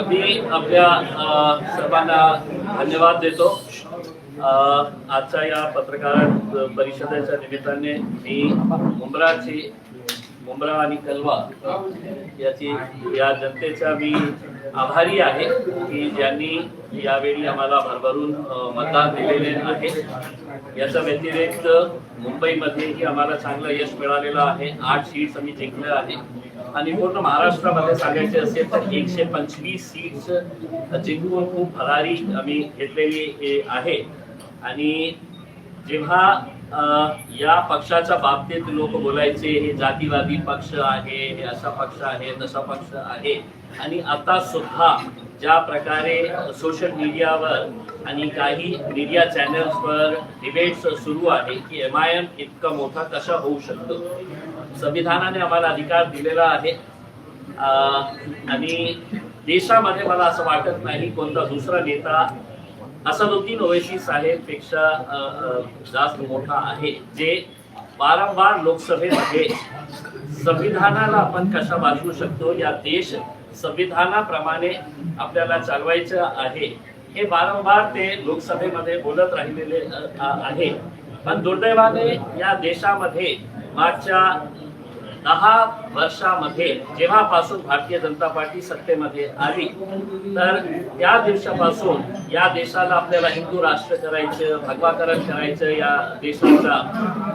मी आपल्या सर्वांना धन्यवाद देतो. आजच्या या पत्रकार परिषदेच्या निमित्ताने मी मुंब्रा आणि कलवा या जनतेचा मी आभारी आहे की ज्यांनी यावेळी आम्हाला भरभरून मतदान दिलेले आहे. याच्या व्यतिरिक्त मुंबईमध्येही आम्हाला चांगलं यश मिळालेलं आहे. 8 सीट्स आम्ही जिंकले आहे आणि पूर्ण महाराष्ट्रामध्ये सांगायचे असेल तर 125 सीट्स जिंकून खूप भरारी आम्ही घेतलेली आहे. आणि जेव्हा या पक्षाच्या बाबतीत लोक बोलायचे हे जातीवादी पक्ष आहे, हे असा पक्ष आहे, तसा पक्ष आहे, आणि आता सुद्धा ज्या प्रकारे सोशल मीडियावर आणि काही मीडिया चॅनल्सवर डिबेट्स सुरू आहे की MIM इतका मोठा कसा होऊ शकतो. संविधानाने आम्हाला अधिकार दिलेला आहे आणि देशामध्ये मला असं वाटत नाही कोणता दुसरा नेता असदुद्दीन ओवैसी साहेब पेक्षा जास्त मोठा आहे, जे वारंवार लोकसभेमध्ये संविधानाला आपण कशा वाचवू शकतो, या देश संविधानाप्रमाणे आपल्याला चालवायचं आहे, हे वारंवार ते लोकसभेमध्ये बोलत राहिलेले आहे. पण दुर्दैवाने या देशामध्ये मागच्या 10 वर्षामध्ये जेव्हापासून भारतीय जनता पार्टी सत्तेमध्ये आली तर त्या दिवसापासून या देशाला आपल्याला हिंदू राष्ट्र करायचं, भगवाकरण करायचं या देशाचा,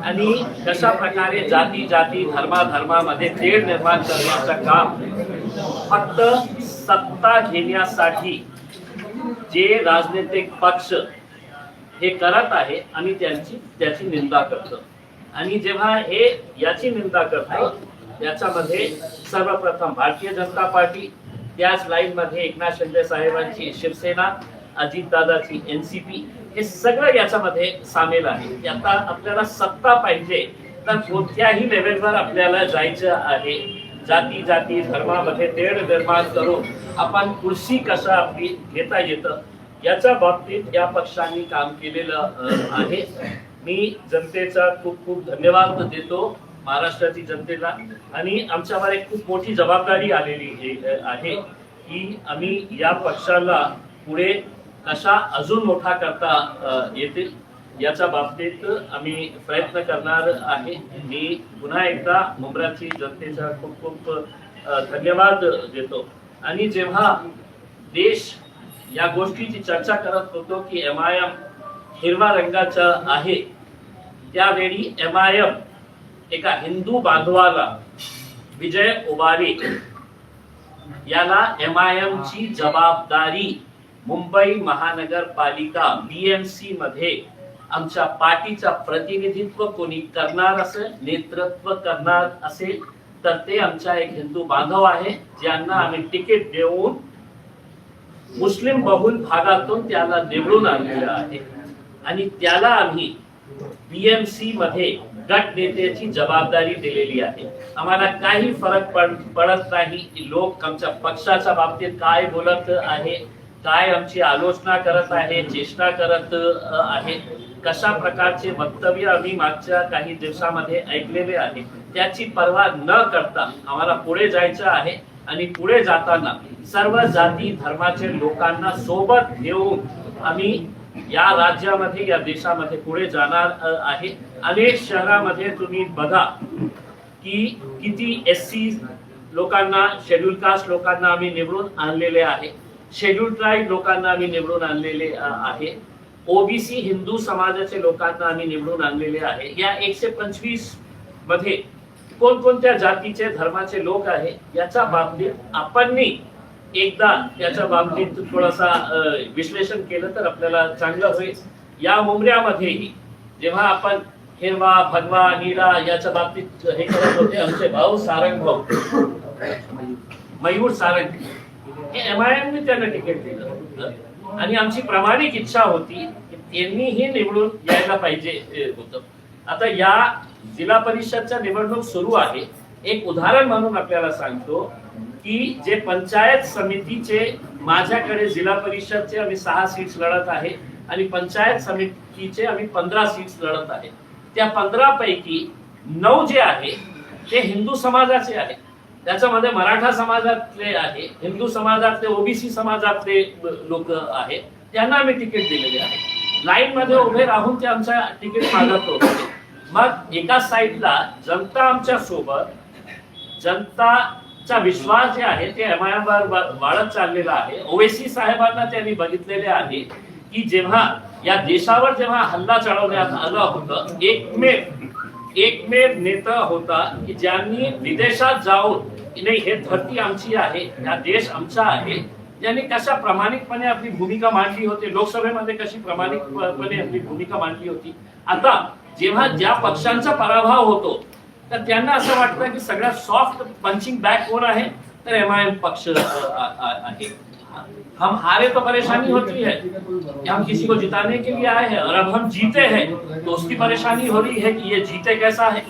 आणि कशा प्रकारे जाती धर्मामध्ये तेढ निर्माण करण्याचं काम फक्त सत्ता घेण्यासाठी जे राजनैतिक पक्ष हे करत आहे आणि त्याची निंदा करतो. आणि जेव्हा हे याची निंदा करतो याच्यामध्ये सर्वप्रथम भारतीय जनता पार्टी, त्याच लाईन मध्ये एकनाथ शिंदे साहेबांची शिवसेना, अजितदादाची NCP, हे सगळं याच्यामध्ये सामील आहे. आता आपल्याला सत्ता पाहिजे तर कोणत्याही लेवलवर आपल्याला जायचं आहे. जाती धर्मामध्ये तेढ निर्माण करून आपण कुर्सी कशा आपली घेता येतं याच्या बाबतीत या पक्षांनी काम केलेलं आहे. मी जनतेचा खूप खूप धन्यवाद देतो, महाराष्ट्राची जनतेला. आणि आमच्यावर एक खूप मोठी जबाबदारी आलेली आहे की आम्ही या पक्षाला पुढे कशा अजून मोठा करता येतील याच्या बाबतीत आम्ही प्रयत्न करणार आहे. मी पुन्हा एकदा मुंब्राची जनतेचा खूप खूप धन्यवाद देतो. आणि जेव्हा देश या गोष्टीची चर्चा करत होतो की MIM हिरवा रंगाचा आहे, त्यावेळी MIM एका हिंदू बांधवाला, विजय उबारे याला MIM ची जबाबदारी मुंबई महानगरपालिका BMC मध्ये आमच्या पार्टीचा प्रतिनिधित्व कोणी करणार असेल, नेतृत्व करणार असेल तर ते आमचा एक हिंदू बांधव आहे, ज्यांना आम्ही तिकीट देऊन मुस्लिम बहुल भागातून त्याला निवडून आणलेलं आहे. आणि त्याला आम्ही BMC मध्ये गट नेत्याची जबाबदारी दिलेली आहे. आम्हाला काही फरक पडत नाही लोक आमच्या पक्षाच्या बाबतीत काय बोलत आहे, काय आमची आलोचना करत आहे, चेष्टा करत आहे, कशा प्रकारचे वक्तव्य आम्ही मागच्या काही दिवसामध्ये ऐकलेले आहे, त्याची पर्वा न करता आम्हाला पुढे जायचं आहे. आणि पुढे जाताना सर्व जाती धर्माचे लोकांना सोबत घेऊन आम्ही या राज्यामध्ये, या देशामध्ये पुढे जाणार आहे. अनेक शहरामध्ये तुम्ही बघा की किती SC लोकांना, शेड्यूल कास्ट लोकांना आम्ही निवडून आणलेले आहे, शेड्यूल ट्राईब लोकांना आम्ही निवडून आणलेले आहे, OBC हिंदू समाजाचे लोकांना आम्ही निवडून आणलेले आहे. या 125 मध्ये कोणकोणत्या जातीचे धर्माचे लोक आहे याच्या बाबतीत आपण एकदा त्याच्या बाबतीत थोडासा विश्लेषण केलं तर आपल्याला चांगलं होईल. या मुंब्र्यामध्येही जेव्हा आपण हिरवा, भगवा, नीला याच्या बाबतीत हे करत होते, आमचे भाऊ सारंग भाऊ, मयूर सारंग, हे MIM ने त्यांना तिकीट दिलं आणि आमची प्रामाणिक इच्छा होती की त्यांनीही निवडून यायला पाहिजे होतं. आता या जिल्हा परिषदच्या निवडणूक सुरू आहे. एक उदाहरण म्हणून आपल्याला सांगतो की जे पंचायत समितीचे, माझ्याकडे जिल्हा परिषदचे आम्ही 6 सीट्स लढत आहे आणि पंचायत समितीचे आम्ही 15 सीट्स लढत आहे. त्या 15 पैकी 9 जे आहे ते हिंदू समाजाचे आहे. त्याच्यामध्ये मराठा समाजातले आहे, हिंदू समाजातले, ओबीसी समाजातले लोक आहेत, त्यांना आम्ही तिकीट दिलेले आहे. लाईन मध्ये उभे राहून ते आमच्या तिकीट मागत होते. मग एका साईडला जनता आमच्या सोबत, जनताचा विश्वास जे आहे ते MIM वर वाढत चाललेला आहे. ओवेसी साहेबांना त्यांनी बघितलेले आहे की जेव्हा या देशावर जेव्हा हल्ला चढवण्यात आलं होतं, एकमेव नेता होता की ज्यांनी विदेशात जाऊन नाही हे धरती आमची आहे, हा देश आमचा आहे, त्यांनी कशा प्रामाणिकपणे आपली भूमिका मांडली होती, लोकसभेमध्ये कशी प्रामाणिकपणे आपली भूमिका मांडली होती. आता जेव्हा ज्या पक्षांचा पराभव होतो तर त्यांना असं वाटतं की सगळ्यात सॉफ्ट पंचिंग बॅग कोण आहे, तर MIM पक्ष आहे. हम हारे तो परेशानी होती है कि हम किसी को जिताने के लिए आए हैं, और अब हम जीते हैं तो उसकी परेशानी हो रही है कि ये जीते कैसा है.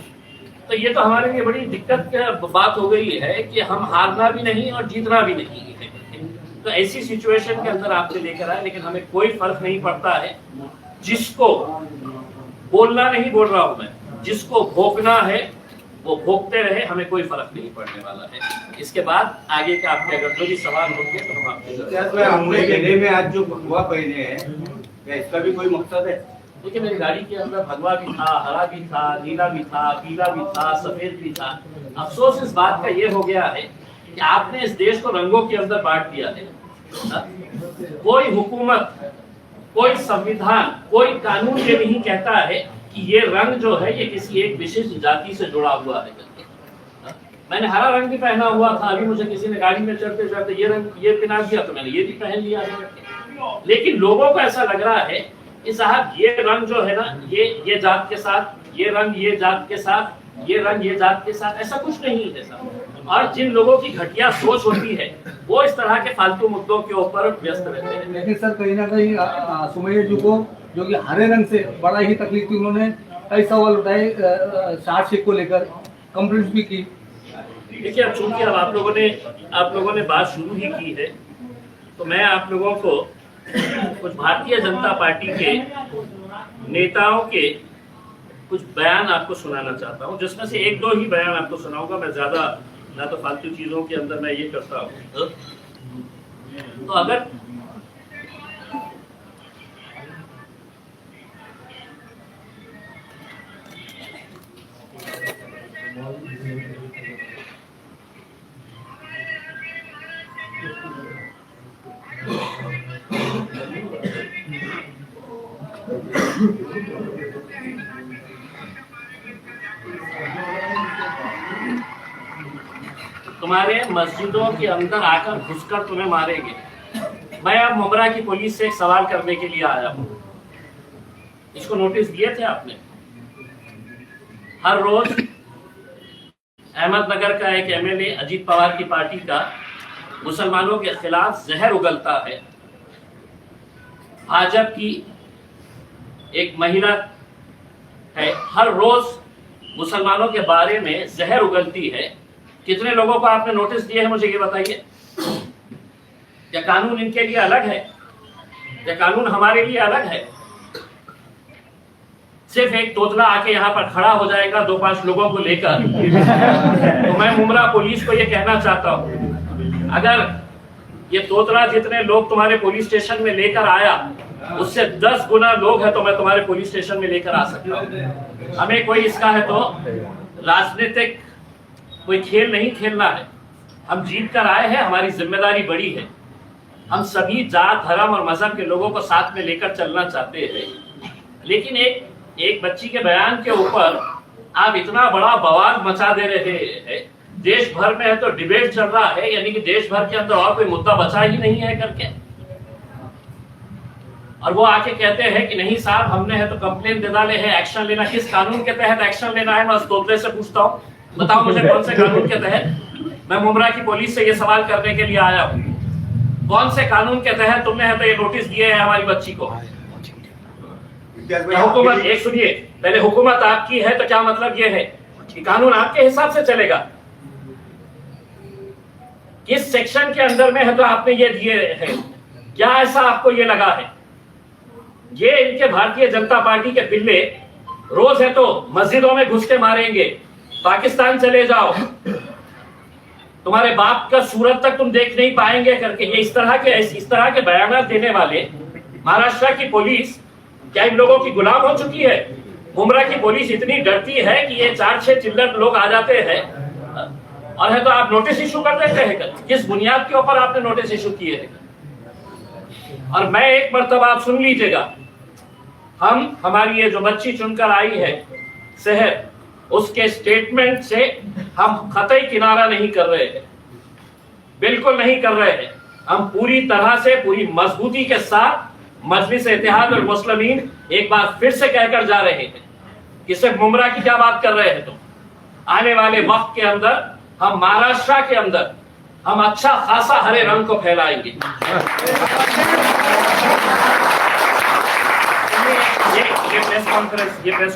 तो ये तो हमारे लिए बड़ी दिक्कत की बात हो गई है कि हम हारना भी नहीं और जीतना भी नहीं है. तो ऐसी सिचुएशन के अंदर आपसे लेकर आए, लेकिन हमें कोई फर्क नहीं पड़ता है. जिसको बोलना नहीं बोल रहा हूं मैं, जिसको भोंकना है वो भोंकते रहे, हमें कोई फर्क नहीं पड़ने वाला है. इसके बाद आगे के आपके अगर जो भी सवाल होंगे तो हम आपके हमने गले में आज जो भगवा पहने हैं, क्या इसका भी कोई मकसद है? देखिए, मेरी गाड़ी के अंदर भगवा भी था, हरा भी था, नीला भी था, पीला भी था, सफेद भी था. अफसोस इस बात का ये हो गया है कि आपने इस देश को रंगों के अंदर बांट दिया है. कोई हुकूमत, कोई संविधान, कोई कानून ये नहीं कहता है कि ये रंग जो है ये किसी एक विशिष्ट जाति से जुड़ा हुआ है. मैंने हरा रंग भी पहना हुआ था, अभी मुझे किसी ने गाड़ी में चढ़ते चढ़ते ये रंग ये पहना दिया तो मैंने ये भी पहन लिया है. लेकिन लोगों को ऐसा लग रहा है कि साहब ये रंग जो है ना, ये जात के साथ, ये रंग ये जात के साथ, ये रंग ये जात के साथ, ऐसा कुछ नहीं है साहब. और जिन लोगों की घटिया सोच होती है वो इस तरह के फालतू मुद्दों के ऊपर व्यस्त रहते हैं. लेकिन सर कहीं ना कहीं सुमैया जी को जो कि हरे रंग से बड़ा ही तकलीफ थी, उन्होंने कई सवाल उठाए चार्जशीट को लेकर, कंप्लेंट भी की. देखिए, अब चूंकि अब आप लोगों ने बात शुरू ही की है तो मैं आप लोगों को कुछ भारतीय जनता पार्टी के नेताओं के कुछ बयान आपको सुनाना चाहता हूं, जिसमें से एक दो ही बयान आपको सुनाऊंगा. मैं ज्यादा ना तो फालतू चीजों के अंदर मैं ये करता हूं. तो अगर तुम्हारे मस्जिदों के अंदर आकर घुसकर तुम्हें मारेंगे. मैं अब मुमरा की पुलिस से एक सवाल करने के लिए आया हूं. इसको नोटिस दिए थे आपने? हर रोज अहमदनगर का एक MLA अजीत पवार की पार्टी का मुसलमानों के खिलाफ जहर उगलता है. भाजपा की एक महिला है, हर रोज मुसलमानों के बारे में जहर उगलती है. कितने लोगों को आपने नोटिस दिए हैं, मुझे ये बताइए. क्या कानून इनके लिए अलग है? क्या कानून हमारे लिए अलग है? सिर्फ एक तोतला आके यहाँ पर खड़ा हो जाएगा 2-5 लोगों को लेकर. तो मैं मुमरा पुलिस को ये कहना चाहता हूँ, अगर ये तोतला जितने लोग तुम्हारे पुलिस स्टेशन में लेकर आया उससे 10 गुना लोग हैं तो मैं तुम्हारे पुलिस स्टेशन में लेकर आ सकता हूँ. हमें कोई इसका है तो राजनीतिक कोई खेल नहीं खेलना है. हम जीत कर आए हैं, हमारी जिम्मेदारी बड़ी है. हम सभी जात, धर्म और मजहब के लोगों को साथ में लेकर चलना चाहते हैं. लेकिन एक बच्ची के बयान के ऊपर आप इतना बड़ा बवाल मचा दे रहे हैं. देश भर में है तो डिबेट चल रहा है, यानी कि देश भर के अंदर और कोई मुद्दा बचा ही नहीं है करके, और वो आके कहते हैं कि नहीं साहब हमने है तो कंप्लेन दे डाले हैं, एक्शन लेना. किस कानून के तहत एक्शन लेना है? मैं उस तोतले से पूछता हूँ, बताओ मुझे कौन से कानून के तहत. मैं मुमरा की पुलिस से ये सवाल करने के लिए आया हूँ, कौन से कानून के तहत तुमने है तो ये नोटिस दिए हैं हमारी बच्ची को? हुकूमत, एक सुनिए, पहले हुकूमत आपकी है तो क्या मतलब ये है कि कानून आपके हिसाब से चलेगा? किस सेक्शन के अंदर में है तो आपने ये दिए हैं? क्या ऐसा आपको ये लगा है? ये इनके भारतीय जनता पार्टी के पिल्ले रोज है तो मस्जिदों में घुस के मारेंगे, पाकिस्तान चले जाओ, तुम्हारे बाप का सूरत तक तुम देख नहीं पाएंगे करके ये इस तरह के बयान देने वाले महाराष्ट्र की पुलिस क्या इन लोगों की गुलाम हो चुकी है? मुंब्रा की पुलिस इतनी डरती है कि ये 4-6 चिल्लर लोग आ जाते हैं और है तो आप नोटिस इशू कर देते हैं। किस बुनियाद के ऊपर आपने नोटिस इशू किए हैं? और मैं एक मर्तबा आप सुन लीजिएगा, हमारी ये जो बच्ची चुनकर आई है शहर, उसके स्टेटमेंट से हम कतई किनारा नहीं कर रहे हैं, बिल्कुल नहीं कर रहे हैं। हम पूरी तरह से पूरी मजबूती के साथ मजलिस इत्तेहाद और मुस्लिमीन एक बार फिर से कहकर जा रहे हैं कि सिर्फ मुंब्रा की क्या बात कर रहे हैं तुम। आने वाले वक्त के अंदर हम महाराष्ट्र के अंदर हम अच्छा खासा हरे रंग को फैलाएंगे। ये प्रेस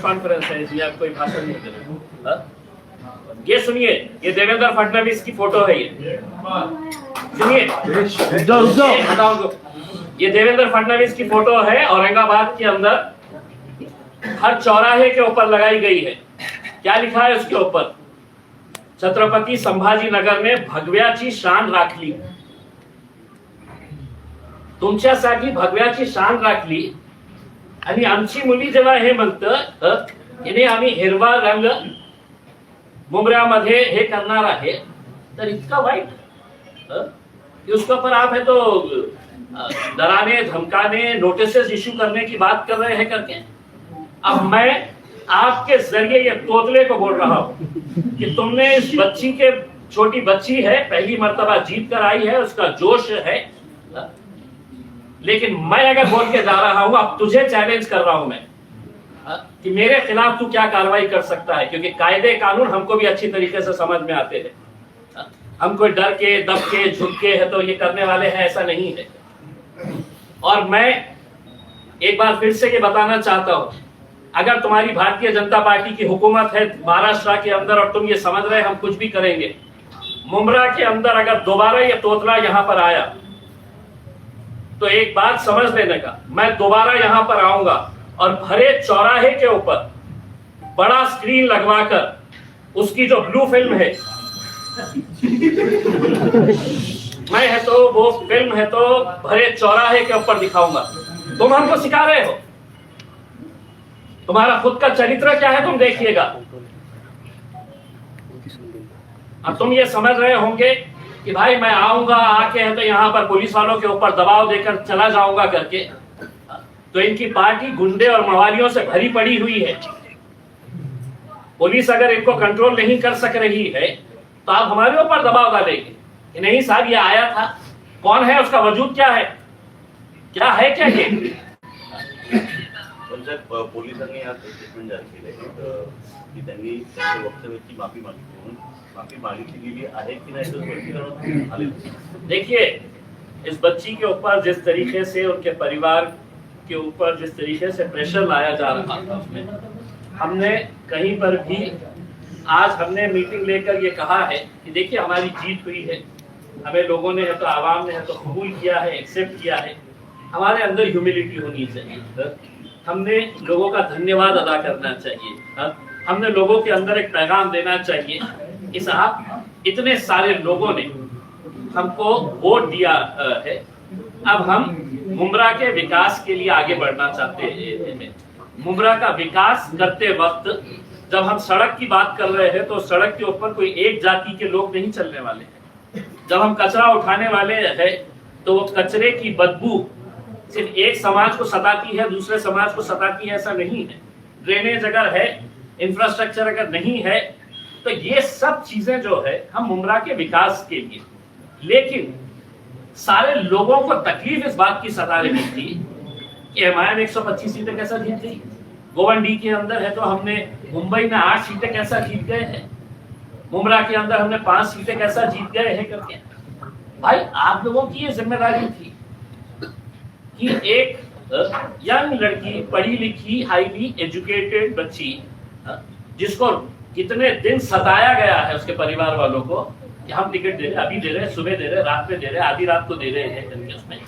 कॉन्फ्रेंस है, इसमें आप कोई भाषण नहीं करें। ये सुनिए, ये देवेंद्र फडणवीस की फोटो है। ये सुनिए, ये देवेंद्र फडणवीस की फोटो है, औरंगाबाद के अंदर हर चौराहे के ऊपर लगाई गई है। क्या लिखा है उसके ऊपर? छत्रपति संभाजी नगर में भगव्याची शान राखली। तुमच्यासाठी भगव्याची शान राखली आणि आमची मुली जेव्हा हे म्हणतं याने आम्ही हिरवा रंग मुंब्र्यामध्ये हे करणार आहे, तर इतका वाईट कि उसके ऊपर आप है तो डराने धमकाने नोटिसेस इशू करने की बात कर रहे हैं करके। अब मैं आपके जरिए ये तोतले को बोल रहा हूं कि तुमने इस बच्ची के, छोटी बच्ची है, पहली मर्तबा जीत कर आई है, उसका जोश है, लेकिन मैं अगर बोल के जा रहा हूं, अब तुझे चैलेंज कर रहा हूं मैं कि मेरे खिलाफ तू क्या कार्रवाई कर सकता है, क्योंकि कायदे कानून हमको भी अच्छी तरीके से समझ में आते हैं। हम कोई डर के दब के झुक के है तो ये करने वाले हैं, ऐसा नहीं है। और मैं एक बार फिर से ये बताना चाहता हूं, अगर तुम्हारी भारतीय जनता पार्टी की हुकूमत है महाराष्ट्र के अंदर और तुम ये समझ रहे हम कुछ भी करेंगे, मुंब्रा के अंदर अगर दोबारा ये तोतला यहां पर आया तो एक बात समझ लेने का, मैं दोबारा यहां पर आऊंगा और भरे चौराहे के ऊपर बड़ा स्क्रीन लगवाकर उसकी जो ब्लू फिल्म है मैं है तो वो फिल्म है तो भरे चौराहे के ऊपर दिखाऊंगा। तुम हमको सिखा रहे हो, तुम्हारा खुद का चरित्र क्या है तुम देखिएगा। अब तुम ये समझ रहे होंगे कि भाई मैं आऊंगा, आके है तो यहाँ पर पुलिस वालों के ऊपर दबाव देकर चला जाऊंगा करके, तो इनकी पार्टी गुंडे और मवालियों से भरी पड़ी हुई है। पुलिस अगर इनको कंट्रोल नहीं कर सक रही है तो आप हमारे ऊपर दबाव डालेंगे कि नहीं साहब ये आया था, कौन है, उसका वजूद क्या है, क्या है क्या ये? पण साहेब पोलिसांनी आज स्टेटमेंट जारी केलंय की त्यांनी त्यांच्या वक्तव्याची माफी मागितली, माफी मागितली गेली आहे की नाही तो स्पष्टीकरण आले। देखिए, इस बच्ची के ऊपर जिस तरीके से उनके परिवार के ऊपर जिस तरीके से प्रेशर लाया जा रहा था, उसमें हमने कहीं पर भी आज हमने मीटिंग लेकर ये कहा है कि देखिए हमारी जीत हुई है, हमें लोगों ने है तो आवाम ने है तो कबूल किया है, एक्सेप्ट किया है। हमारे अंदर ह्यूमिलिटी होनी चाहिए, हमने लोगों का धन्यवाद अदा करना चाहिए, हमने लोगों के अंदर एक पैगाम देना चाहिए कि साहब इतने सारे लोगों ने हमको वोट दिया है, अब हम मुंब्रा के विकास के लिए आगे बढ़ना चाहते हैं। मुंब्रा का विकास करते वक्त जब हम सड़क की बात कर रहे हैं तो सड़क के ऊपर कोई एक जाति के लोग नहीं चलने वाले हैं। जब हम कचरा उठाने वाले हैं तो वो कचरे की बदबू सिर्फ एक समाज को सताती है, दूसरे समाज को सताती है, ऐसा नहीं है। ड्रेनेज अगर है, इंफ्रास्ट्रक्चर अगर नहीं है, तो ये सब चीजें जो है हम मुंब्रा के विकास के लिए, लेकिन सारे लोगों को तकलीफ इस बात की सता रही थी कि एमआईएम 125 सीटें कैसा जीत गई, गोवंडी के अंदर है तो हमने मुंबई में 8 सीटें कैसा जीत गए हैं, मुंब्रा के अंदर हमने 5 सीटें कैसा जीत गए हैं करके। भाई आप लोगों की ये जिम्मेदारी थी कि एक यंग लड़की, पढ़ी लिखी, हाईली एजुकेटेड बच्ची, जिसको कितने दिन सताया गया है उसके परिवार वालों को कि हम टिकट दे रहे, अभी दे रहे, सुबह दे रहे, रात में दे रहे, आधी रात को दे रहे हैं करके, उसमें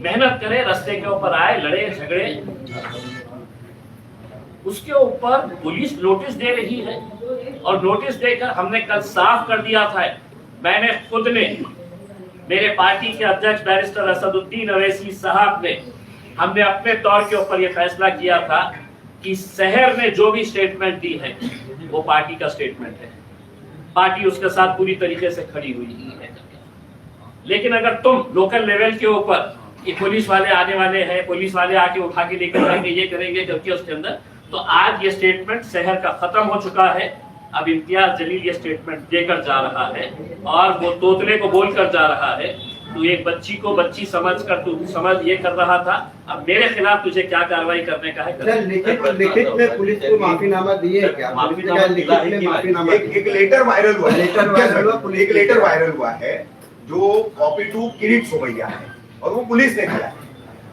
मेहनत करे, रास्ते के ऊपर आए, लड़े झगड़े, उसके ऊपर पुलिस नोटिस दे रही है। और नोटिस देकर हमने कल साफ कर दिया था मैंने खुद ने, मेरे पार्टी के अध्यक्ष बैरिस्टर असदुद्दीन अवैसी साहब ने, हमने अपने तौर के ऊपर यह फैसला किया था कि शहर ने जो भी स्टेटमेंट दी है वो पार्टी का स्टेटमेंट है, पार्टी उसके साथ पूरी तरीके से खड़ी हुई है। लेकिन अगर तुम लोकल लेवल के ऊपर कि पुलिस वाले आने वाले हैं, पुलिस वाले आके उठा के लेकर जाएंगे, ये करेंगे करके उसके अंदर, तो आज ये स्टेटमेंट शहर का खत्म हो चुका है। अब इम्तियाज जलील ये स्टेटमेंट देकर जा रहा है और वो तोतले को बोलकर जा रहा है। तू एक बच्ची को बच्ची समझकर तू समझ ये कर रहा था, अब मेरे खिलाफ तुझे क्या कार्रवाई करने का है? सर, लिखित में पुलिस को माफीनामा दिए है क्या? पुलिस ने क्या लिखित में माफीनामा? एक लेटर वायरल हुआ है, एक लेटर वायरल हुआ है जो कॉपी टू किरीट सोमैया है और वो पुलिस ने किया है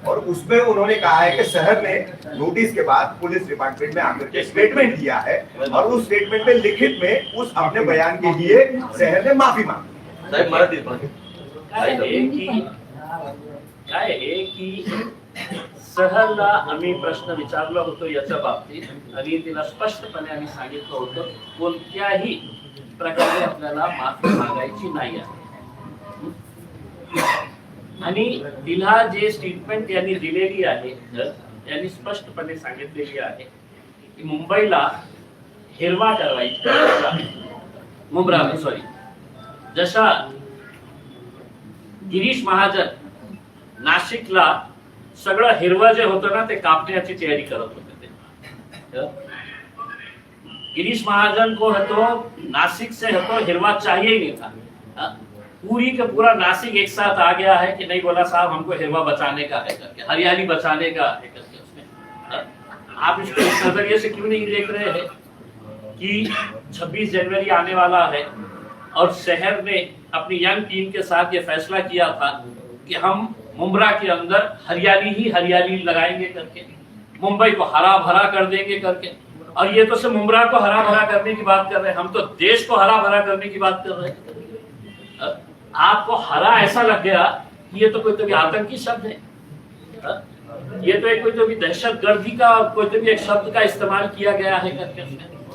और उसमें उन्होंने कहा है कि शहर ने नोटिस के बाद पुलिस डिपार्टमेंट में आकर के स्टेटमेंट दिया है और उस स्टेटमेंट में लिखित में उस अपने बयान के लिए शहर ने माफी मांगी। साहेब मराठी काय आहे की सहलला आम्ही प्रश्न विचारला होतो याच्या बाबतीत आणि तिला स्पष्टपणे आम्ही सांगितलं होतं कोणत्याही प्रकारे आपल्याला माफी मागायची नाही आहे आणि तिला जे स्टेटमेंट यांनी दिलेली आहे त्यांनी स्पष्टपणे सांगितलेली आहे की मुंबईला हिरवा करायची मुंब्रा सॉरी जशा गिरीश महाजन नाशिकला सगळं हिरवं जे होतं ना ते कापण्याची तयारी करत होते ते गिरीश महाजन को है तो नासिक से है तो हिरवा चाहिए ही नहीं था। पूरी का पूरा नासिक एक साथ आ गया है कि नहीं, बोला साहब हमको हिरवा बचाने का है करके, हरियाली बचाने का है करके उसमें। आप इसको इस नजरिए से क्यों नहीं देख रहे हैं कि 26 जनवरी आने वाला है और शहर ने अपनी यंग टीम के साथ ये फैसला किया था कि हम मुंब्रा के अंदर हरियाली ही हरियाली लगाएंगे करके, मुंबई को हरा भरा कर देंगे करके। और ये तो सिर्फ मुंब्रा को हरा भरा करने की बात कर रहे हैं, हम तो देश को हरा भरा करने की बात कर रहे हैं। आपको हरा ऐसा लग गया कि ये तो कोई तो भी आतंकी शब्द है, ये तो एक कोई तो भी दहशतगर्दी का कोई तो भी एक शब्द का इस्तेमाल किया गया है करके।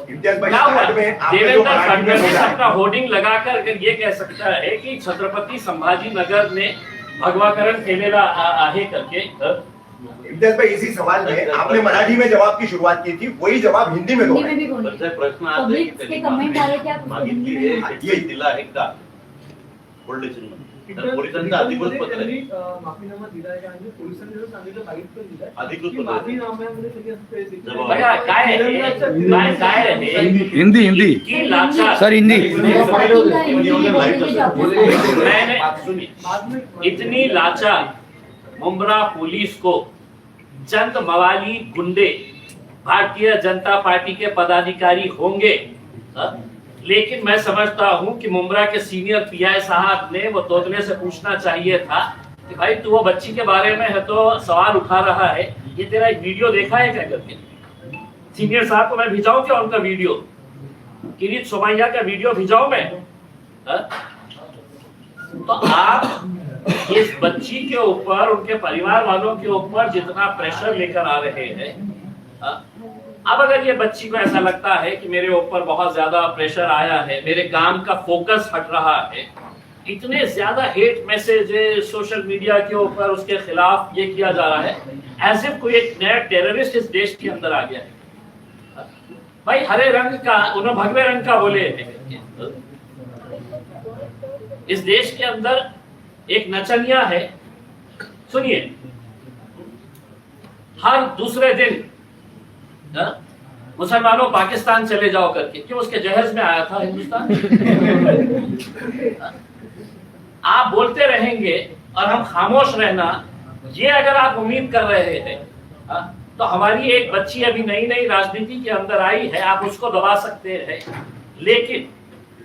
क्या हुआ? देवेंद्र फडणवीस अपना होर्डिंग लगाकर अगर ये कह सकता है कि छत्रपति संभाजी नगर ने भगवाकरण केलेला आहे करके। इम्तियाज भाई, इसी सवाल में आपने मराठी में जवाब की शुरुआत की थी, वही जवाब हिंदी में दो। प्रश्न आता आहे की त्यांनी मागितली आहे दिला आहे का पोलीस स्टेशनमध्ये? तर पोलिसांचं अधिकृत पत्र आहे, माफीनामा दिला आहे आणि पोलिसांनी जर सांगितलं माहित पण दिलं अधिकृत की पत्र आहे. माफीनाम्यामध्ये सगळी असं ते जबाब. बघा काय आहे, काय आहे हिंदी की लाचार सर हिंदी मैंने सुनिए, इतनी लाचार मुंब्रा पुलिस को चंद मवाली गुंडे भारतीय जनता पार्टी के पदाधिकारी होंगे, लेकिन मैं समझता हूं कि मुंब्रा के सीनियर पीआई साहब ने वो तोतले से पूछना चाहिए था कि भाई तू वो बच्ची के बारे में है तो सवाल उठा रहा है, ये तेरा एक वीडियो देखा है क्या करके। सीनियर साहब को मैं भिजाऊं क्या उनका वीडियो, किरीट सोमैया का वीडियो भिजाऊं मैं? तो आप इस बच्ची के ऊपर, उनके परिवार वालों के ऊपर जितना प्रेशर लेकर आ रहे हैं, अब अगर ये बच्ची को ऐसा लगता है कि मेरे ऊपर बहुत ज्यादा प्रेशर आया है, मेरे काम का फोकस हट रहा है, इतने ज्यादा हेट मैसेज सोशल मीडिया के ऊपर उसके खिलाफ ये किया जा रहा है, एज इफ कोई एक नया टेररिस्ट इस देश के अंदर आ गया है। भाई हरे रंग का, उन्होंने भगवे रंग का बोले हैं। इस देश के अंदर एक नचनिया है, सुनिए, हर दूसरे दिन मुसलमानों पाकिस्तान चले जाओ करके, क्यों उसके जहेज में आया था हिंदुस्तान। आप बोलते रहेंगे और हम खामोश रहना, ये अगर आप उम्मीद कर रहे हैं तो हमारी एक बच्ची अभी नई नई राजनीति के अंदर आई है, आप उसको दबा सकते हैं, लेकिन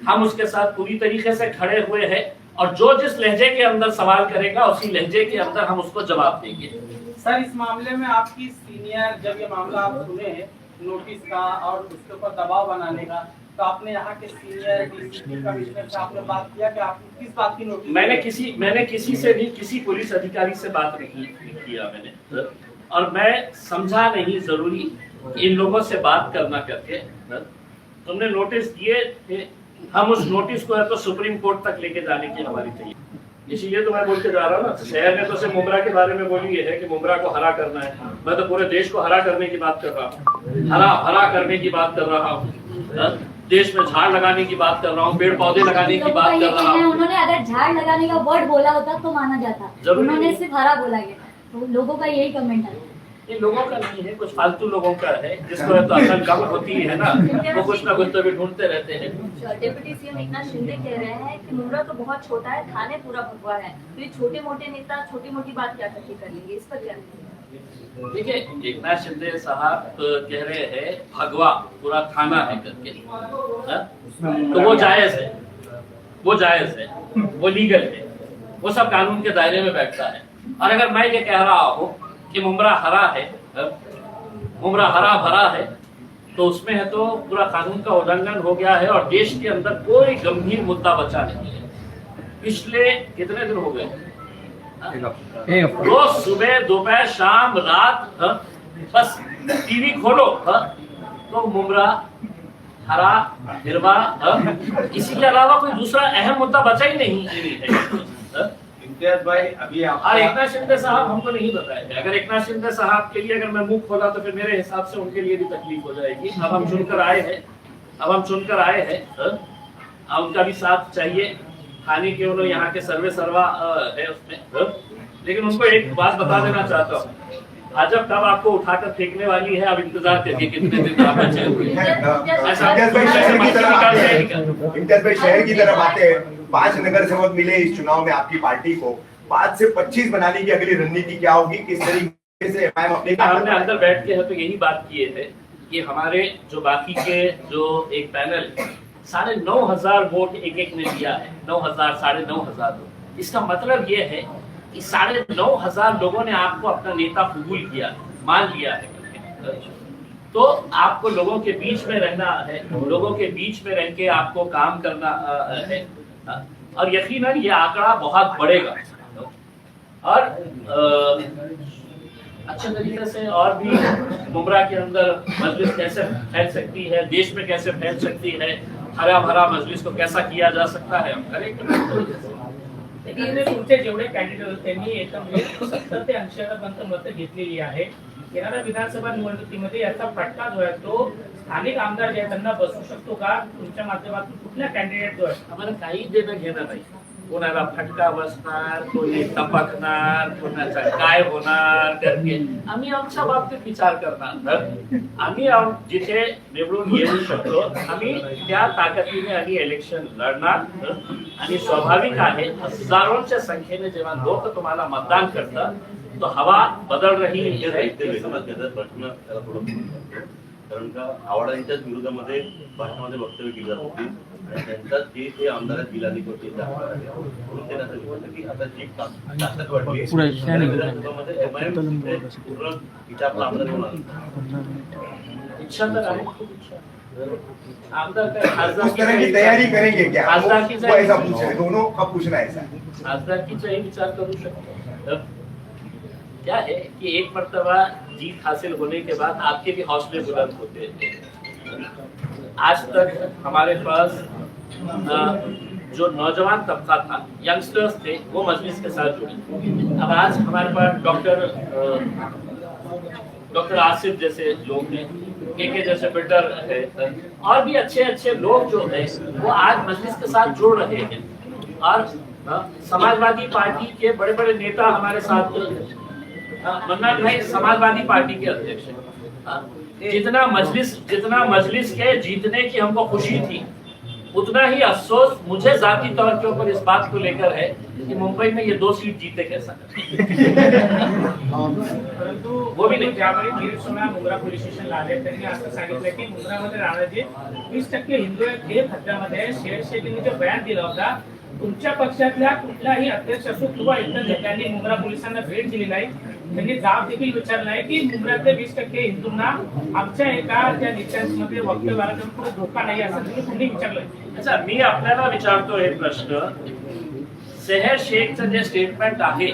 हम उसके साथ पूरी तरीके से खड़े हुए हैं और जो जिस लहजे के अंदर सवाल करेगा उसी लहजे के अंदर हम उसको जवाब देंगे। सर, इस मामले में आपकी सीनियर, जब ये मामला आप सुने नोटिस का और उसके ऊपर दबाव बनाने का, तो आपने यहाँ के सीनियर डीसीपी कमिश्नर से आपने बात किया कि आप किस बात की नोटिस? मैंने किसी से भी, किसी पुलिस अधिकारी से बात नहीं किया मैंने, और मैं समझा नहीं जरूरी इन लोगों से बात करना करके। तुमने नोटिस दिए थे हम उस नोटिस को है तो सुप्रीम कोर्ट तक लेके जाने की हमारी तैयारी। इसीलिए तो मैं बोल के जा रहा हूँ ना, शहर ने तो सिर्फ मुमरा के बारे में बोली है कि मुमरा को हरा करना है, मैं तो पूरे देश को हरा करने की बात कर रहा हूँ, हरा करने की बात कर रहा हूँ, देश में झाड़ लगाने की बात कर रहा हूँ, पेड़ पौधे लगाने की बात कर रहा हूँ। उन्होंने अगर झाड़ लगाने का वर्ड बोला होता तो माना जाता, उन्होंने सिर्फ हरा बोला गया, तो लोगों का यही कमेंट है। ये लोगों का नहीं है, कुछ फालतू लोगों का है, जिसको तो असल कम होती है ना, वो कुछ ना कुछ तो भी ढूंढते रहते हैं। डिप्टी सीएम एकनाथ शिंदे कह रहे हैं कि मुमरा तो बहुत छोटा है, थाने पूरा भगवा है, तो ये छोटे मोटे नेता छोटी मोटी बात क्या करके कर लेंगे, इस पर क्या कहेंगे? देखिए, एकनाथ शिंदे साहब कह रहे हैं भगवा पूरा थाना है करके, तो वो जायज है, वो जायज है, वो लीगल है, वो सब कानून के दायरे में बैठता है। और अगर मैं ये कह रहा हूँ कि मुमरा हरा है, मुमरा हरा भरा है, तो उसमें है तो पूरा कानून का उल्लंघन हो गया है और देश के अंदर कोई गंभीर मुद्दा बचा नहीं है। पिछले कितने दिन हो गए, रोज सुबह दोपहर शाम रात, बस टीवी खोलो तो मुमरा हरा हिरवा, इसी के अलावा कोई दूसरा अहम मुद्दा बचा ही नहीं है। इम्तियाज भाई, अभी आप और एकनाथ शिंदे साहब हमको नहीं बताए, अगर एकनाथ शिंदे साहब के लिए अगर मैं मुंह खोला तो फिर मेरे हिसाब से उनके लिए भी तकलीफ हो जाएगी। अब हम सुनकर आए हैं, उनका भी साथ चाहिए, खाने के उन्होंने यहाँ के सर्वे सर्वा है उसमें, लेकिन उनको एक बात बता देना चाहता हूँ, भाजपा कब आपको उठाकर फेंकने वाली है, अब इंतजार करिए कितने दिन आप बचे हुए। इम्तियाज भाई शहर की तरफ आते हैं, 5 नगर सेवक मिले इस चुनाव में आपकी पार्टी को, 5 से 25 बनाने की अगली रणनीति क्या होगी, किस तरीके से अपने हमने अंदर बैठ के है तो यही बात किए थे कि हमारे जो बाकी के जो एक पैनल 9,500 वोट एक ने दिया है, 9,000 9,500। इसका मतलब ये है कि 9,500 लोगों ने आपको अपना नेता कबूल किया, मान लिया है, तो आपको लोगों के बीच में रहना है, लोगों के बीच में रह के आपको काम करना है, और यकीनन ये आंकड़ा बहुत बढ़ेगा और अच्छे तरीके से और भी मुमरा के अंदर मजलिस कैसे फैल सकती है, देश में कैसे फैल सकती है, हरा भरा मजलिस को कैसा किया जा सकता है, हम करेंगे। तुमचे जेवढे कॅन्डिडेट होते त्यांनी एकंदरीत 70 ते 80% मतं घेतलेली आहे। येणाऱ्या विधानसभा निवडणुकीमध्ये याचा फटका जो आहे तो स्थानिक आमदार जे आहेत त्यांना बसू शकतो का? तुमच्या माध्यमातून कुठल्या कॅन्डिडेट जो आहे आम्हाला काही देणं घेणं नाही, कोणाला फटका बसणार, कोणी टपकणार, कोणाचा काय होणार करके आम्ही आमच्या बाबतीत विचार करणार। आम्ही जिथे निवडून येऊ शकतो आम्ही त्या ताकदीने आम्ही इलेक्शन लढणार आणि स्वाभाविक आहे हजारोंच्या संख्येने जेव्हा लोक तुम्हाला मतदान करतात तो हवा बदल रही है। प्रश्न त्याला थोडं कारण का आव्हाडांच्याच विरोधामध्ये भाषणामध्ये वक्तव्य केली जात होती आणि त्यांच्याच जे ते आमदार बिलानी होते म्हणून त्यांना असं विचारलं की आता जी ताकद वाढली विधानसभामध्ये MIM पूर्ण इथे आपला आमदार होणार इच्छा तर आहे, खूप इच्छा। आमदार काय खासदार उस तरह की तैयारी करेंगे क्या, खासदार की वो ऐसा पूछ रहे, दोनों का पूछना ऐसा खासदारकीचाही विचार करू शकतो। क्या है कि एक मर्तबा जीत हासिल होने के बाद आपके भी हौसले बुलंद होते हैं। आज तक हमारे पास जो नौजवान तबका था, यंगस्टर्स थे, वो मजलिस के साथ जुड़े। अब आज हमारे पास डॉक्टर आसिफ जैसे लोग हैं, के जैसे बिल्डर है, और भी अच्छे अच्छे लोग जो है वो आज मजलिस के साथ जुड़ रहे हैं। और समाजवादी पार्टी के बड़े बड़े नेता हमारे साथ, मन्ना भाई समाजवादी पार्टी के अध्यक्ष हैं। जितना मजलिस के जीतने की हमको खुशी थी उतना ही अफसोस मुझे जाती तौर के ऊपर इस बात को लेकर है कि मुंबई में ये 2 सीट जीते कैसा। परंतु वो भी नाही, ज्यावेळी गिरीश सोना मुंब्रा पोलीस स्टेशनला आले त्यांनी असं सांगितलं की मुंब्रामध्ये राहणारे 20% हिंदू आहेत, हे खड्ड्यामध्ये शेरशेटीने जो बयान दिला होता, तुमच्या पक्षातल्या कुठलाही अध्यक्ष असो किंवा इतर नेत्यांनी मुंब्रा पोलिसांना भेट दिली नाही, त्यांनी जाब देखील विचारला आहे की मुंब्रातल्या 20% हिंदूंना आमच्या एका त्या नेत्यांमध्ये वक्तव्याला पुढे धोका नाही असं तुम्ही कुणी विचारलं। अच्छा, मी आपल्याला विचारतो एक प्रश्न, सेहर शेखचं जे स्टेटमेंट आहे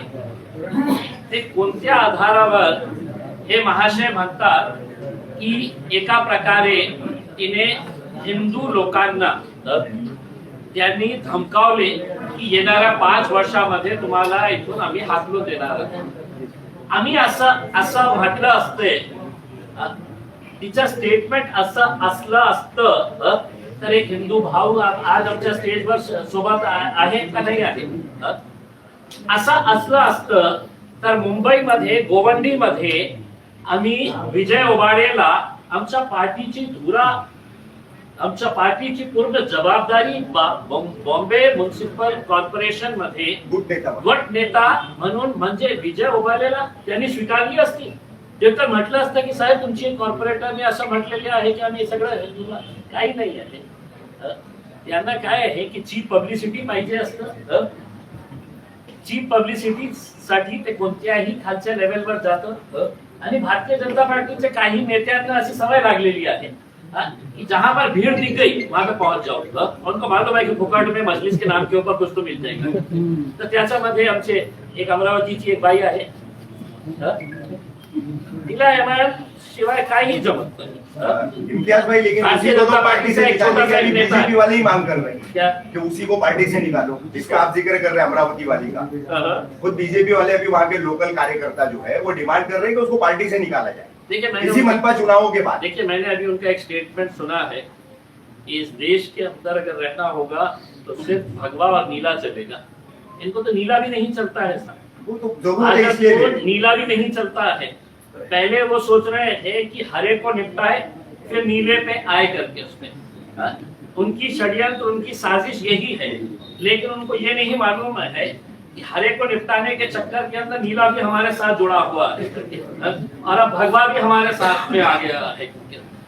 ते कोणत्या आधारावर हे महाशय म्हणतात की एका प्रकारे तिने हिंदू लोकांना त्यांनी धमकावले की येणाऱ्या 5 वर्षामध्ये तुम्हाला इथून आम्ही हाकलून देणार आहोत. आम्ही असं म्हटलं असते, तिचं स्टेटमेंट असं असलं असतं तर एक हिंदू भाऊ आज आमच्या स्टेजवर सोबत आहे का नाही आहे? असं असलं असतं तर मुंबईमध्ये गोवंडीमध्ये आम्ही विजय ओबाडेला आमच्या पार्टीची पूर्ण जबाबदारी बॉम्बे म्युनिसिपल कॉर्पोरेशन मध्ये गट नेता म्हणून म्हणजे विजय ओबाडेला त्यांनी स्वीकारली असती. ते तर म्हटलं असतं की साहेब तुमची कॉर्पोरेटरने असं म्हटलेले आहे की आम्ही सगळं काही नाही आहे. यांना काय आहे की चीप पब्लिसिटी पाहिजे असतं. चीप पब्लिसिटी साठी ते कोणत्याही खालच्या लेवलवर जातं. आणि भारतीय जनता पार्टीचे काही नेत्यांना अशी सवय लागलेली आहे कि जहां पर भीड़ दिख गई वहां पे पहुंच जाओ. उनको मालूम है कि फुकट में मजलिस के नाम के ऊपर कुछ तो मिल जाएगा. तर त्याच्यामध्ये आमचे एक अमरावतीची एक बाई आहे, तिला एमआयएम शिवाय काही जमत नहीं. इम्तियाज भाई, लेकिन उसी को तो पार्टी से निकालने के लिए बीजेपी वाले ही मांग कर रहे हैं क्या कि उसी को पार्टी से निकालो, जिसका आप जिक्र कर रहे हैं अमरावती वाली का. खुद बीजेपी वाले अभी वहाँ के लोकल कार्यकर्ता जो है वो डिमांड कर रहे हैं कि उसको पार्टी से निकाला जाए. देखिए इसी मनपा चुनावों के बाद देखिए मैंने अभी उनका एक स्टेटमेंट सुना है, इस देश के अंदर अगर रहना होगा तो सिर्फ भगवा और नीला चलेगा. इनको तो नीला भी नहीं चलता है साहब. वो तो जरूर है, इसलिए नीला भी नहीं चलता है. पहले वो सोच रहे हैं कि हरे को निपटाए फिर नीले पे आए करके उसमें. उनकी षड्यंत्र, उनकी साजिश यही है. लेकिन उनको ये नहीं मालूम है कि हरे को निपटाने के चक्कर के अंदर नीला भी हमारे साथ जुड़ा हुआ है और अब भगवा भी हमारे साथ में आ गया है.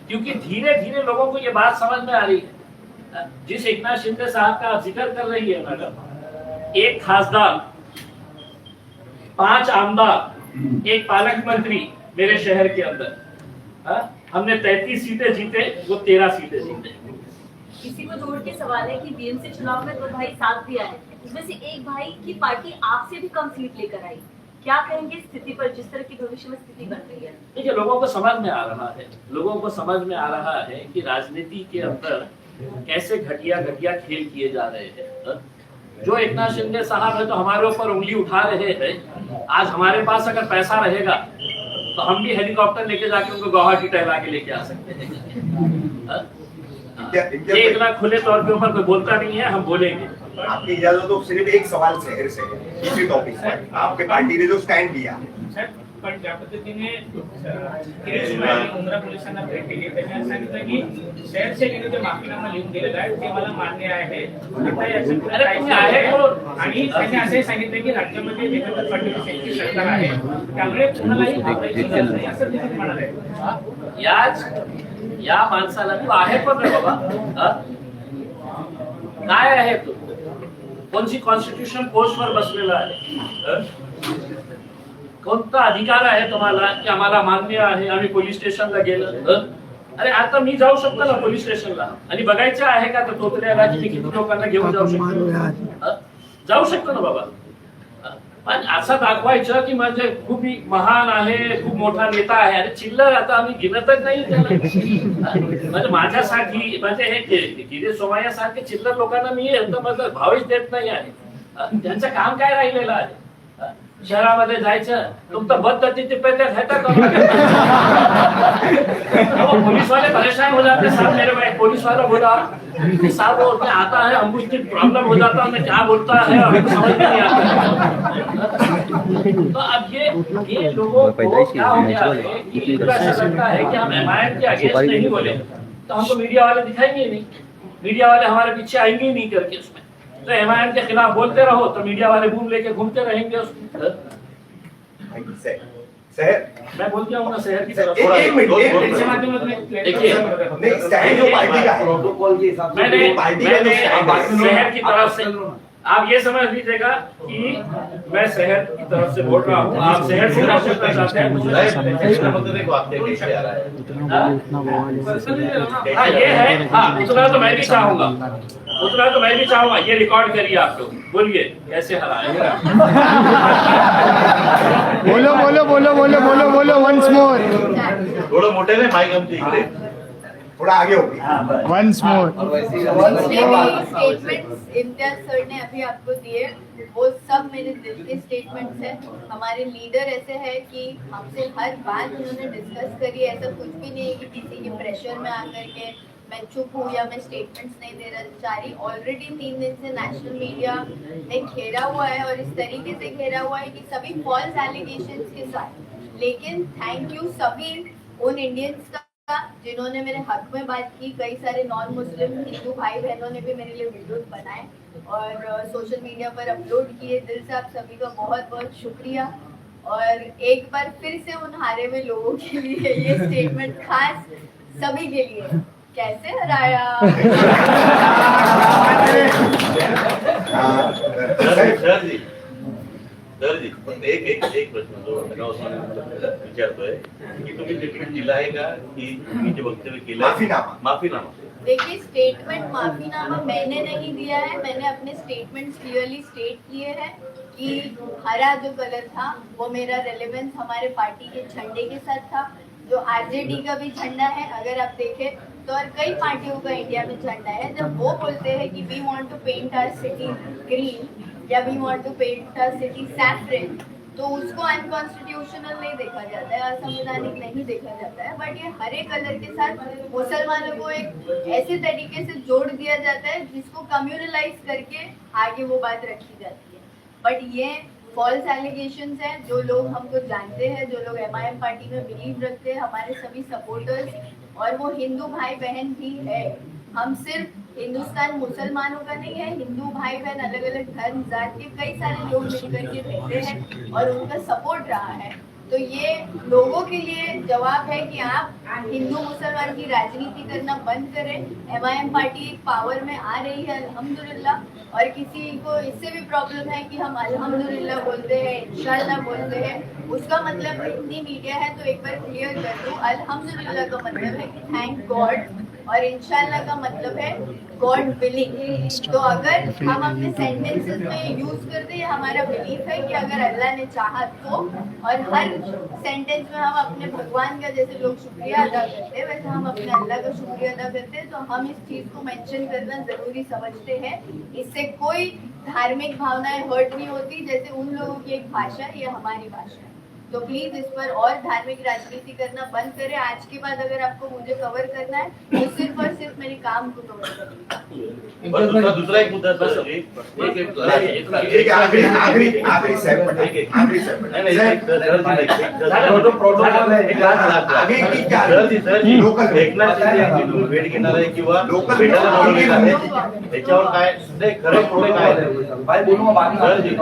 क्योंकि धीरे धीरे लोगों को ये बात समझ में आ रही है. जिस एकनाथ शिंदे साहब का आप जिक्र कर रही है मैडम, एक खासदार, 5 आमदार, एक पालक मंत्री मेरे शहर के अंदर. हमने 33 सीटें जीते, वो 13 सीटें जीते. किसी को जोड़ के सवाल है कि बीएमसी चुनाव में 2 भाई साथ भी आए, उसमें से एक भाई की पार्टी आपसे भी कम सीट लेकर आई. क्या कहेंगे इस स्थिति पर, जिस तरह की भविष्य में स्थिति बन रही है? देखिए लोगों को समझ में आ रहा है, लोगों को समझ में आ रहा है कि राजनीति के अंदर कैसे घटिया घटिया खेल किए जा रहे हैं. जो एकनाथ शिंदे साहब है तो हमारे ऊपर उंगली उठा रहे हैं. आज हमारे पास अगर पैसा रहेगा तो हम भी हेलीकॉप्टर लेके जाके उनको गुवाहाटी टहला के लेके आ सकते हैं. ये इतना खुले तौर पे ऊपर कोई बोलता नहीं है, हम बोलेंगे. आपकी इजाजत तो सिर्फ एक सवाल शहर से इसी टॉपिक पर. आपके पार्टी ने जो स्टँड दिया पण ज्या पद्धतीने मुंब्रा पोलिसांना भेट दिली त्यांनी सांगितलं की शहर सेनेने जे माफीनामा लिहून दिलेला आहे ते मला मान्य आहे. आणि त्यांनी असे सांगितले की राज्यामध्ये देवेंद्र फडणवीस यांची सरकार आहे, त्यामुळे कुणालाही घाबरायची गरज नाही असं ते म्हणाले. या माणसाला तू आहे पण रे बाबा, काय आहे तू? कोणती कॉन्स्टिट्यूशन पोस्ट वर बसलेला आहे? कोणता अधिकार आहे तुम्हाला की आम्हाला मान्य आहे आम्ही पोलीस स्टेशनला गेलं? अरे आता मी जाऊ शकतो ना पोलीस स्टेशनला आणि बघायचं आहे का तर तोतऱ्याला की मी किती लोकांना घेऊन जाऊ शकतो? जाऊ शकतो ना बाबा. पण असं दाखवायचं की म्हणजे खूप महान आहे, खूप मोठा नेता आहे. अरे चिल्लर आता आम्ही गिनतच नाही त्याला. म्हणजे माझ्यासाठी म्हणजे हे गिरीश सोमय्या सारखे चिल्लर लोकांना मी माझा भावच देत नाही आहे. त्यांचं काम काय राहिलेलं आहे? शहरामध्ये जायचं, तुमचं बदती टिप्पे पुलिस वाले परेशान हो जाते. साहब मेरे भाई पुलिस वाला बोला साहब वो आता है, हमको इसकी प्रॉब्लम हो जाता है, क्या बोलता है हमको समझ में नहीं आता. तो अब ये लोगों को क्या हो गया है कि इनको ऐसा लगता है कि हम एमआईएम के अगेंस्ट नहीं बोले तो हमको मीडिया वाले दिखाएंगे नहीं, मीडिया वाले हमारे पीछे आएंगे ही नहीं करके. उसमें तो एमआईएम के खिलाफ बोलते रहो तो मीडिया वाले बूम लेके घूमते रहेंगे उसमें. शहर मैं बोल दिया हूँ ना शहर की तरफ. एक मिनट देखिए नहीं, स्टैंड जो पार्टी का है मैंने शहर की तरफ से, आप ये समझ लीजिएगा कि मैं शहर की तरफ से बोल रहा हूँ. आप शहर से बोलना चाहते हैं हाँ ये है. हाँ उतना तो मैं भी चाहूंगा, उतना तो मैं भी चाहूंगा. ये रिकॉर्ड करिए आप लोग, बोलिए कैसे हराए. बोलो बोलो बोलो बोलो बोलो बोलो वंस मोर. थोडं मोठे नाही माईक आमच्या इकडे. थोड़ा आगे हो गई। Once more. और वैसे ही जितने भी स्टेटमेंट्स इम्तियाज सर ने अभी आपको दिए वो सब मेरे दिल के स्टेटमेंट्स हैं। हमारे लीडर ऐसे है कि हमसे हर बात उन्होंने डिस्कस करी, ऐसा कुछ भी नहीं है कि किसी के प्रेशर में आकर के मैं चुप हूँ या मैं स्टेटमेंट्स नहीं दे रहा चाह रही। ऑलरेडी 3 दिन से नेशनल मीडिया ने घेरा हुआ है और इस तरीके से घेरा हुआ है कि सभी फॉल्स एलिगेशंस के साथ। लेकिन थैंक यू सभी उन इंडियंस का जिन्होंने मेरे हक में बात की। कई सारे नॉन मुस्लिम हिंदू भाई बहनों ने भी मेरे लिए वीडियोस बनाए और सोशल मीडिया पर अपलोड किए। दिल से आप सभी का बहुत बहुत शुक्रिया। और एक बार फिर से उन हारे हुए लोगों के लिए ये स्टेटमेंट खास सभी के लिए, कैसे हराया। सर जी पण एक प्रश्न जो विचारतोय की तुम्ही स्टेटमेंट दिला आहे का की तुम्ही जे वक्तव्य केलं माफीनामा? देखिए स्टेटमेंट माफीनामा मैंने नहीं दिया है। मैंने अपने स्टेटमेंट क्लियरली स्टेट किए हैं कि हरा जो कलर था वो मेरा रेलेवेंस हमारे पार्टी के झंडे के साथ था, जो आरजेडी का भी झंडा है अगर आप देखें तो, और कई पार्टियों का इंडिया में झंडा है। जब वो बोलते हैं कि we want to paint our city green या we want to paint our city saffron, तो उसको अनकॉन्स्टिट्यूशनल नहीं देखा जाता है, असंवैधानिक नहीं देखा जाता है। बट ये हरे कलर के साथ मुसलमानों को एक ऐसे तरीके से जोड़ दिया जाता है जिसको कम्युनलाइज करके आगे वो बात रखी जाती है। बट ये फॉल्स एलिगेशंस हैं। जो लोग हमको जानते हैं, जो लोग MIM पार्टी में बिलीव रखते हैं, हमारे सभी सपोर्टर्स, और वो हिंदू भाई बहन भी है। हम सिर्फ हिंदुस्तान मुसलमानों का नहीं है, हिंदू भाई बहन अलग अलग धर्म जात के कई सारे लोग मिलकर के रहते हैं और उनका सपोर्ट रहा है। तो ये लोगों के लिए जवाब है कि आप हिंदू मुसलमान की राजनीति करना बंद करें। MIM पार्टी एक पावर में आ रही है अल्हम्दुलिल्लाह, और किसी को इससे भी प्रॉब्लम है कि हम अल्हम्दुलिल्लाह बोलते हैं, इंशाल्लाह बोलते हैं, उसका मतलब इतनी मीडिया है तो एक बार क्लियर कर दूं, अल्हम्दुलिल्लाह का मतलब है कि थैंक गॉड, और इंशाल्लाह का मतलब है गॉड विलिंग। तो अगर हम अपने सेंटेंसेस में यूज करते हैं, हमारा बिलीफ है कि अगर अल्लाह ने चाहा तो, और हर सेंटेंस में हम अपने भगवान का जैसे लोग शुक्रिया अदा करते हैं वैसे हम अपने अल्लाह का शुक्रिया अदा करते हैं। तो हम इस चीज को मेंशन करना जरूरी समझते हैं। इससे कोई धार्मिक भावनाएं हर्ट नहीं होती। जैसे उन लोगों की एक भाषा है, ये हमारी भाषा है। तो प्लीज इस पर और धार्मिक राजनीति करना बंद करें। आज के बाद अगर आपको मुझे कवर करना है तो सिर्फ और सिर्फ मेरे काम को कवर करिए। दूसरा एक मुद्दा सर, आखिरी सेगमेंट एकनाथ शिंदे यांची भेट घेणार आहे किंवा भेटायला बोलवलेलं आहे, त्याच्यावर काय नाही खरं पुढे काय सर जी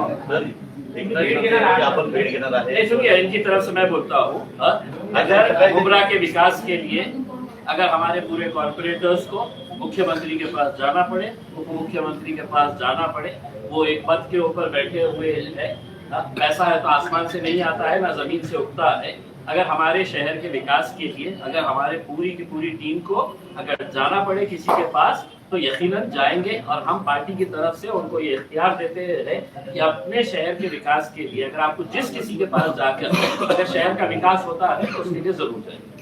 अपन भेट घेणार आहे। इनकी तरफ से मैं बोलता हूँ, अगर गुमराह के विकास के लिए अगर हमारे पूरे कॉर्पोरेटर्स को मुख्यमंत्री के पास जाना पड़े, उप मुख्यमंत्री के पास जाना पड़े, वो एक पद के ऊपर बैठे हुए हैं, पैसा है तो आसमान से नहीं आता है ना जमीन से उगता है। अगर हमारे शहर के विकास के लिए अगर हमारे पूरी की पूरी टीम को अगर जाना पड़े किसी के पास तो यकीनन जाएंगे, और हम पार्टी की तरफ से उनको ये इख्तियार देते हैं कि अपने शहर के विकास के लिए अगर आपको जिस किसी के पास जाकर अगर शहर का विकास होता है तो उसके लिए जरूर जाएंगे।